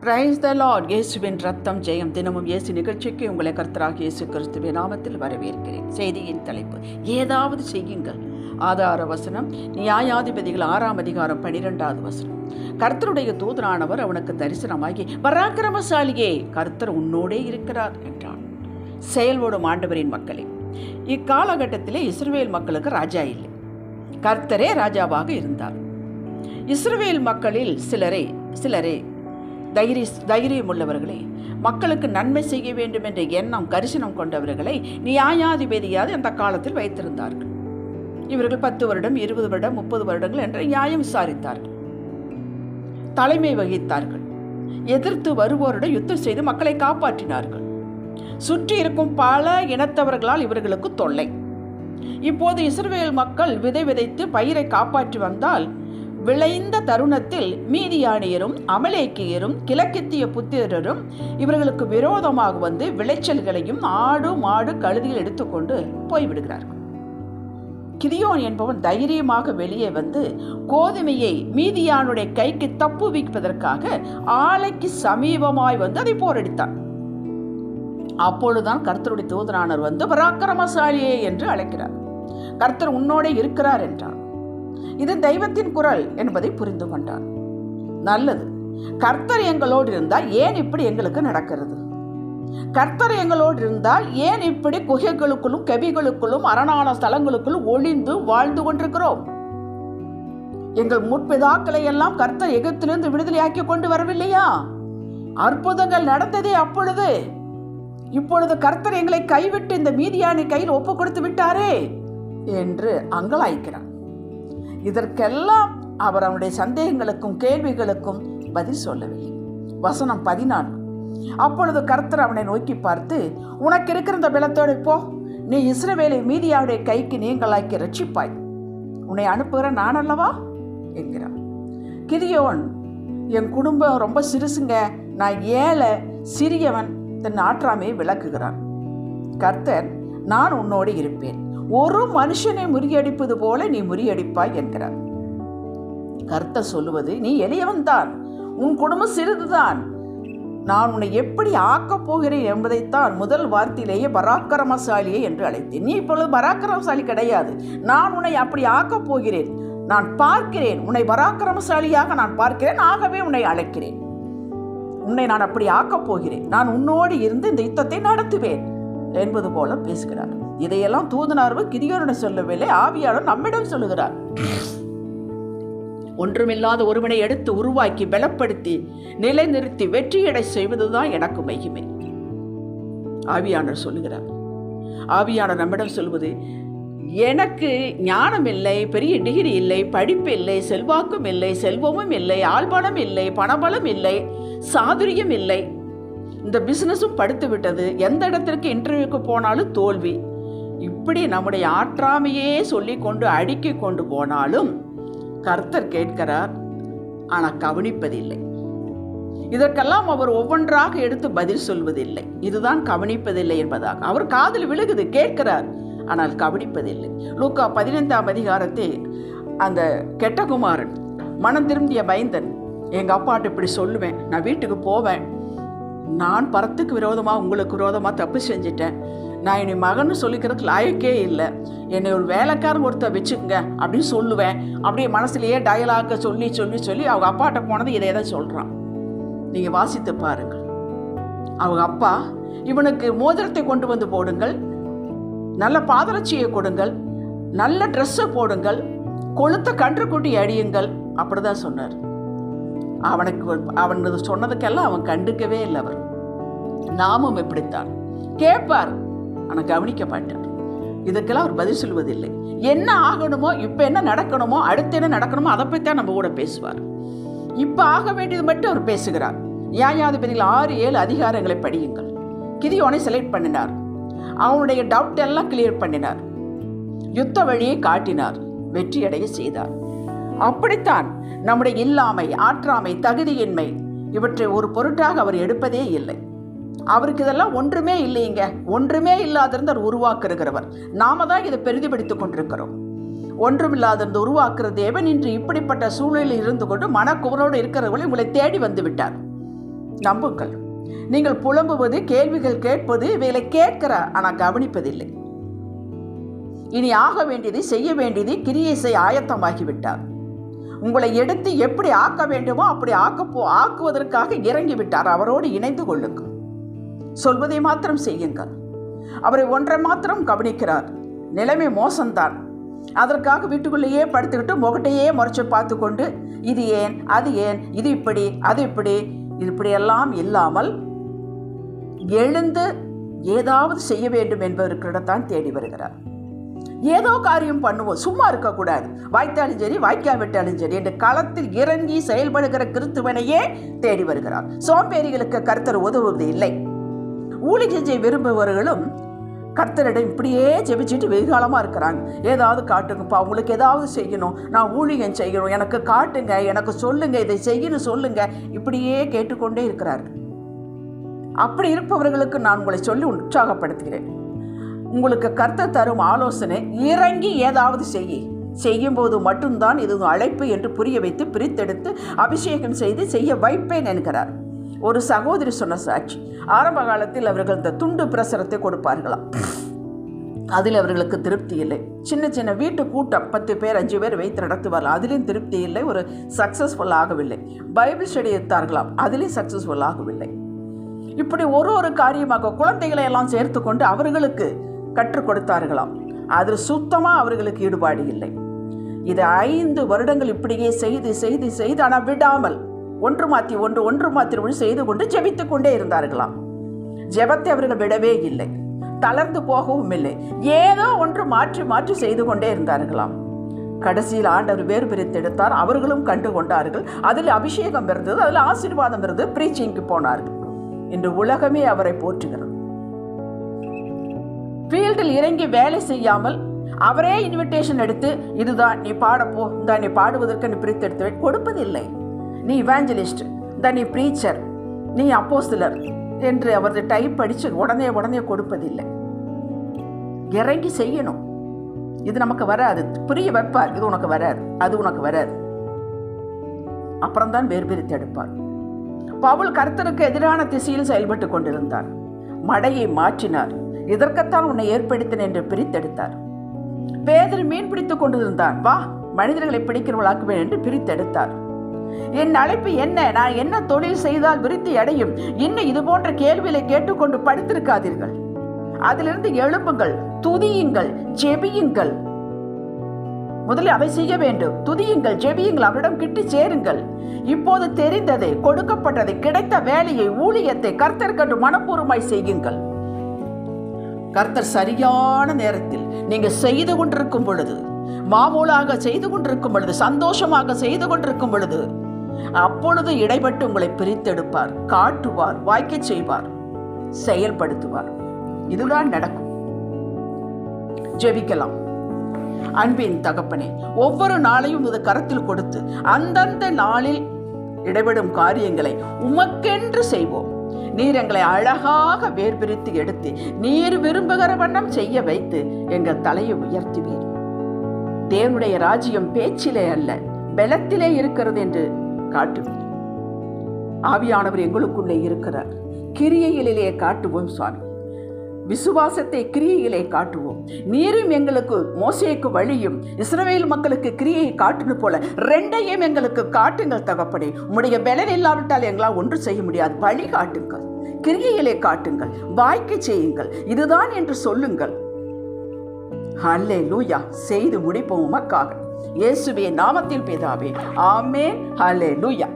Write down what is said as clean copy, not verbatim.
Praise the Lord. இயேசுவின் ரத்தம் ஜெயம். தினமும் இயேசு நிகழ்ச்சிக்கு உங்களை கர்த்தராகிய இயேசு கிறிஸ்துவின் நாமத்தில் வரவேற்கிறேன். செய்தியின் தலைப்பு, ஏதாவது செய்யுங்கள். ஆதார வசனம் நியாயாதிபதிகள் 6ஆம் அதிகாரம் 12வது வசனம். கர்த்தருடைய தூதனானவர் அவனுக்கு தரிசனமாகி, பராக்கிரமசாலியே, கர்த்தர் உன்னோடே இருக்கிறார் என்றான். செயல்படும் ஆண்டவரின் மக்களே, இக்காலகட்டத்திலே இஸ்ரவேல் மக்களுக்கு ராஜா இல்லை, கர்த்தரே ராஜாவாக இருந்தார். இஸ்ரவேல் மக்களில் சிலரே தைரியம் உள்ளவர்களே, மக்களுக்கு நன்மை செய்ய வேண்டும் என்ற எண்ணம் கரிசனம் கொண்டவர்களை நியாயாதிபதியாக அந்த காலத்தில் வைத்திருந்தார்கள். இவர்கள் 10 வருடம் 20 வருடம் 30 வருடங்கள் என்ற நியாயம் விசாரித்தார்கள், தலைமை வகித்தார்கள், எதிர்த்து வருவோருடன் யுத்தம் செய்து மக்களை காப்பாற்றினார்கள். சுற்றி இருக்கும் பல இனத்தவர்களால் இவர்களுக்கு தொல்லை. இப்போது இஸ்ரவேல் மக்கள் விதை விதைத்து பயிரை காப்பாற்றி வந்தால், விளைந்த தருணத்தில் மீதியானியரும் அமலேக்கியரும் கிழக்கித்திய புத்திரரும் இவர்களுக்கு விரோதமாக வந்து விளைச்சல்களையும் ஆடு மாடு கழுதியில் எடுத்துக்கொண்டு போய்விடுகிறார்கள். கிதியோன் என்பவன் தைரியமாக வெளியே வந்து கோதுமையை மீதியானுடைய கைக்கு தப்புவிப்பதற்காக ஆலைக்கு சமீபமாய் வந்து அதை போரடித்தான். அப்பொழுதுதான் கர்த்தருடைய தூதனானவர் வந்து, பராக்கிரமசாலியே என்று அழைக்கிறார். கர்த்தர் உன்னோடே இருக்கிறார் என்றார். இது தெய்வத்தின் குரல் என்பதை புரிந்து கொண்டார். நல்லது, கர்த்தர் எங்களோடு இருந்தால் ஏன் இப்படி எங்களுக்கு நடக்கிறது? கர்த்தர் எங்களோடு இருந்தால் ஏன் இப்படி குகைகளுக்குள்ளும் கெபிகளுக்குள்ளும் அரணான ஸ்தலங்களுக்குள்ளும் ஒளிந்து வாழ்ந்து கொண்டிருக்கிறோம்? எங்கள் முற்பிதாக்களை எல்லாம் கர்த்தர் எகிப்திலிருந்து விடுதலையாக்கி கொண்டு வரவில்லையா? அற்புதங்கள் நடந்ததே அப்பொழுது. இப்பொழுது கர்த்தர் எங்களை கைவிட்டு இந்த மீதியானி கையில் ஒப்பு கொடுத்து விட்டாரே என்று அங்கலாய்க்கிறார். இதற்கெல்லாம் அவர் அவனுடைய சந்தேகங்களுக்கும் கேள்விகளுக்கும் பதில் சொல்லவில்லை. வசனம் 14. அப்பொழுது கர்த்தர் அவனை நோக்கி பார்த்து, உனக்கு இருக்கிற இந்த பலத்தோடு போ, நீ இஸ்ரவேலை மீதியாவுடைய கைக்கு நீங்களாக்கி ரட்சிப்பாய், உன்னை அனுப்புகிற நான் அல்லவா என்கிறார். கிதியோன், என் குடும்பம் ரொம்ப சிறுசுங்க, நான் ஏழை சிறியவன், தன் ஆற்றாமையை விளக்குகிறான். கர்த்தர், நான் உன்னோடு இருப்பேன், ஒரு மனுஷனை முறியடிப்பது போல நீ முறியடிப்பாய் என்கிறார். கர்த்தர் சொல்லுவது, நீ எளியவன் தான், உன் குடும்பம் சிறிதுதான், நான் உன்னை எப்படி ஆக்கப் போகிறேன் என்பதைத்தான் முதல் வார்த்தையிலேயே பராக்கிரமசாலியே என்று அழைத்தேன். நீ இப்பொழுது பராக்கிரமசாலி கிடையாது, நான் உன்னை அப்படி ஆக்கப் போகிறேன். நான் பார்க்கிறேன், உன்னை பராக்கிரமசாலியாக நான் பார்க்கிறேன், ஆகவே உன்னை அழைக்கிறேன். உன்னை நான் அப்படி ஆக்கப் போகிறேன், நான் உன்னோடு இருந்து இந்த யுத்தத்தை நடத்துவேன் என்பது போல பேசுகிறார். இதையெல்லாம் தூதனார் கிதியோனிடம் சொல்லவில்லை, ஆவியானவர் நம்மிடம் சொல்லுகிறார். ஒன்றுமில்லாத ஒருவனை எடுத்து உருவாக்கி பலப்படுத்தி நிலைநிறுத்தி வெற்றியடை செய்வதுதான் எனக்கு மகிமை. ஆவியானவர் சொல்லுகிறார். ஆவியானவர் நம்மிடம் சொல்வது, எனக்கு ஞானம் இல்லை, பெரிய டிகிரி இல்லை, படிப்பு இல்லை, செல்வாக்கும் இல்லை, செல்வமும் இல்லை, ஆள்பலம் இல்லை, பணபலம் இல்லை, சாதுரியம் இல்லை, இந்த பிசினஸும் படுத்து விட்டது, எந்த இடத்திற்கு இன்டர்வியூக்கு போனாலும் தோல்வி, இப்படி நம்முடைய ஆற்றாமையே சொல்லி கொண்டு அடுக்கி கொண்டு போனாலும் கர்த்தர் கேட்கிறார், ஆனால் கவனிப்பதில்லை. இதற்கெல்லாம் அவர் ஒவ்வொன்றாக எடுத்து பதில் சொல்வதில்லை. இதுதான் கவனிப்பதில்லை என்பதாக அவர் காதில் விழுகுது, கேட்கிறார், ஆனால் கவனிப்பதில்லை. லூக்கா 15ஆம் அதிகாரத்தில் அந்த கெட்டகுமாரன், மனம் திரும்பிய மைந்தன், எங்கள் அப்பாட்ட இப்படி சொல்லுவேன், நான் வீட்டுக்கு போவேன், நான் பரத்துக்கு விரோதமாக உங்களுக்கு விரோதமாக தப்பு செஞ்சிட்டேன், நான் என்னை மகன்னு சொல்லிக்கிறதுக்கு லாயக்கே இல்லை, என்னை ஒரு வேலைக்காரன் ஒருத்தர் வச்சுக்கோங்க அப்படின்னு சொல்லுவேன். அப்படியே மனசுலேயே டயலாக சொல்லி சொல்லி சொல்லி அவங்க அப்பாட்ட போனது இதை தான் சொல்கிறான். நீங்கள் வாசித்து பாருங்கள். அவங்க அப்பா, இவனுக்கு மோதிரத்தை கொண்டு வந்து போடுங்கள், நல்ல பாதரட்சியை கொடுங்கள், நல்ல ட்ரெஸ்ஸை போடுங்கள், கொளுத்த கன்றுக்குட்டி அடியுங்கள், அப்படிதான் சொன்னார். அவனுக்கு சொன்னதுக்கெல்லாம் அவன் கண்டுக்கவே இல்லை. அவர் நாமும் எப்படித்தான் கேட்பார், ஆனால் கவனிக்க மாட்டார். இதுக்கெல்லாம் அவர் பதில் சொல்வதில்லை. என்ன ஆகணுமோ, இப்போ என்ன நடக்கணுமோ, அடுத்து என்ன நடக்கணுமோ அதை பற்றி தான் நம்ம கூட பேசுவார். இப்போ ஆக வேண்டியது மட்டும் அவர் பேசுகிறார். நியாயாதிபதிகள் 6-7 அதிகாரங்களை படியுங்கள். கிதியோனை செலக்ட் பண்ணினார், அவனுடைய டவுட் எல்லாம் கிளியர் பண்ணினார், யுத்த வழியை காட்டினார், வெற்றியடைய செய்தார். அப்படித்தான் நம்முடைய இல்லாமை, ஆற்றாமை, தகுதியின்மை இவற்றை ஒரு பொருட்டாக அவர் எடுப்பதே இல்லை. அவருக்கு இதெல்லாம் ஒன்றுமே இல்லைங்க, ஒன்றுமே இல்லாதிருந்தார் உருவாக்குகிறவர். நாம தான் இதை பெரிதுபடுத்திக் கொண்டிருக்கிறோம். ஒன்றுமில்லாதிருந்து உருவாக்குற தேவன் இன்று இப்படிப்பட்ட சூழ்நிலையில் இருந்து கொண்டு மனக்குவரோடு இருக்கிறவர்களை உங்களை தேடி வந்து விட்டார். நம்புங்கள். நீங்கள் புலம்புவது, கேள்விகள் கேட்பது, இவைகளை கேட்கிறார், ஆனால் கவனிப்பதில்லை. இனி ஆக வேண்டியது, செய்ய வேண்டியது, கிரியை செய்ய ஆயத்தமாகிவிட்டார். உங்களை எடுத்து எப்படி ஆக்க வேண்டுமோ அப்படி ஆக்குவதற்காக இறங்கிவிட்டார். அவரோடு இணைந்து கொள்ளுங்கள். சொல்வதை மாத்திரம் செய்யுங்கள். அவரை ஒன்றை மாத்திரம் கவனிக்கிறார். நிலைமை மோசம்தான். அதற்காக வீட்டுக்குள்ளேயே படுத்துக்கிட்டு முகட்டையே முறைச்சு பார்த்து கொண்டு இது ஏன், அது ஏன், இது இப்படி, அது இப்படியெல்லாம் இல்லாமல் எழுந்து ஏதாவது செய்ய வேண்டும் என்பதற்கிடத்தான் தேடி வருகிறார். ஏதோ காரியம் பண்ணுவோம், சும்மா இருக்கக்கூடாது. வாய்த்தாலும் சரி, வாய்க்காவிட்டாலும் சரி என்று களத்தில் இறங்கி செயல்படுகிற கிறிஸ்துவனையே தேடி வருகிறார். சோம்பேறிகளுக்கு கர்த்தர் உதவுவது இல்லை. ஊழியம் செய்ய விரும்புபவர்களும் கர்த்தரிடம் இப்படியே ஜெபிச்சுட்டு வெகுகாலமாக இருக்கிறாங்க. ஏதாவது காட்டுங்கப்பா, உங்களுக்கு ஏதாவது செய்யணும், நான் ஊழியம் செய்யணும், எனக்கு காட்டுங்க, எனக்கு சொல்லுங்க, இதை செய்யணும் சொல்லுங்க, இப்படியே கேட்டுக்கொண்டே இருக்கிறார்கள். அப்படி இருப்பவர்களுக்கு நான் உங்களை சொல்லி உற்சாகப்படுத்துகிறேன். உங்களுக்கு கர்த்தர் தரும் ஆலோசனை, இறங்கி ஏதாவது செய்யும்போது மட்டும்தான் இது அழைப்பு என்று புரிய வைத்து பிரித்தெடுத்து அபிஷேகம் செய்து செய்ய வைப்பேன் என்கிறார். ஒரு சகோதரி சொன்ன சாட்சி. ஆரம்ப காலத்தில் அவர்கள் இந்த துண்டு பிரசுரத்தை கொடுப்பார்களாம். அதில் அவர்களுக்கு திருப்தி இல்லை. சின்ன சின்ன வீட்டு கூட்டம் 10 பேர் 5 பேர் வைத்து நடத்துவார்கள். அதிலும் திருப்தி இல்லை, ஒரு சக்ஸஸ்ஃபுல் ஆகவில்லை. பைபிள் ஸ்டடி எடுத்தார்களாம், அதிலும் சக்ஸஸ்ஃபுல் ஆகவில்லை. இப்படி ஒரு காரியமாக குழந்தைகளை எல்லாம் சேர்த்து கொண்டு அவர்களுக்கு கற்றுக் கொடுத்தார்களாம். அதில் சுத்தமாக அவர்களுக்கு ஈடுபாடு இல்லை. இது 5 வருடங்கள் இப்படியே செய்து செய்து செய்து ஆனால் விடாமல் ஒன்று மாற்றி செய்து கொண்டு ஜெபித்து கொண்டே இருந்தார்களாம். ஜெபத்தை அவர்கள் விடவே இல்லை, தளர்ந்து போகவும் இல்லை. ஏதோ ஒன்று மாற்றி செய்து கொண்டே இருந்தார்களாம். கடைசியில் ஆண்டவர் வேறு பிரித்தெடுத்தார். அவர்களும் கண்டு கொண்டார்கள். அதில் அபிஷேகம் இருந்தது, அதில் ஆசீர்வாதம் இருந்தது. பிரீச்சிங்க்கு போனார்கள். இன்று உலகமே அவரை போற்றுகிறது. ஃபீல்டில் இறங்கி வேலை செய்யாமல் அவரே இன்விடேஷன் எடுத்து இதுதான் நீ பாடப்போ, இந்த நீ பாடுவதற்கு நீ பிரித்தெடுத்து கொடுப்பதில்லை. நீ இவாஞ்சலிஸ்ட், இந்த நீ ப்ரீச்சர், நீ அப்போஸ்தலர் என்று அவரது டைப் படித்து உடனே கொடுப்பதில்லை. இறங்கி செய்யணும். இது நமக்கு வராது, புரிய வைப்பார். இது உனக்கு வராது, அது உனக்கு வராது. அப்புறம்தான் வேறு பிரித்து எடுப்பார். பவுல் கர்த்தருக்கு எதிரான திசையில் செயல்பட்டு கொண்டிருந்தார். மடையை மாற்றினார். இதற்கத்தான் உன்னை ஏற்படுத்தின என்று பிரித்தெடுத்தார். பேதர் மீன் பிடித்துக் கொண்டிருந்தான். வா, மனிதர்களை பிடிக்கிறவளாக்குவேன் என்று பிரித்தெடுத்தார். என் அழைப்பு என்ன, நான் என்ன தொழில் செய்தால் விருத்தி அடையும், இன்னும் இது போன்ற கேள்விகளை கேட்டுக்கொண்டு படித்திருக்காதீர்கள். அதிலிருந்து எழும்புங்கள், துதியுங்கள், ஜெபியுங்கள். முதலில் அதை செய்ய வேண்டும். துதியுங்கள், ஜெபியுங்கள், அவரிடம் கிட்டி சேருங்கள். இப்போது தெரிந்ததை, கொடுக்கப்பட்டதை, கிடைத்த வேலையை, ஊழியத்தை கர்த்தருக்கென்று மனப்பூர்வமாய் செய்யுங்கள். கர்த்தர் சரியான நேரத்தில் நீங்க செய்து கொண்டிருக்கும் பொழுது, மாமூலாக செய்து கொண்டிருக்கும் பொழுது, சந்தோஷமாக செய்து கொண்டிருக்கும் பொழுது, அப்பொழுது இடைப்பட்டு உங்களை பிரித்தெடுப்பார், காட்டுவார், வாய்க்க செய்வார், செயல்படுத்துவார். இதுதான் நடக்கும். ஜெபிக்கலாம். அன்பின் தகப்பனே, ஒவ்வொரு நாளையும் இது கரத்தில் கொடுத்து அந்தந்த நாளில் இடைவிடும் காரியங்களை உமக்கென்று செய்வோம். நீர் எங்களை அழகாக வேர் பிரித்து எடுத்து நீர் விரும்புகிற வண்ணம் செய்ய வைத்து எங்கள் தலையை உயர்த்துவீர். தேவனுடைய ராஜ்யம் பேச்சிலே அல்ல, பலத்திலே இருக்கிறது என்று காட்டுவீர். ஆவியானவர் எங்களுக்குள்ளே இருக்கிறார். கிரியையிலே காட்டுவோம் சுவாமி. விசுவாசத்தை கிரியையிலே காட்டுவோம். நீரும் எங்களுக்கு மோசேக்கு வழியும் இஸ்ரவேல் மக்களுக்கு கிரியை காட்டுவது போல 2ஐயும் எங்களுக்கு காட்டுங்கள் தகப்பனே. உம்முடைய பலன் இல்லாவிட்டால் எங்களால் ஒன்று செய்ய முடியாது. வழி காட்டுங்கள், கிரியையிலே காட்டுங்கள், வாய்க்க செய்யுங்கள், இதுதான் என்று சொல்லுங்கள். ஹல்லேலூயா. செய்து முடிப்போம் உமக்காக. இயேசுவே நாமத்தில் பிதாவே, ஆமென். ஹல்லேலூயா.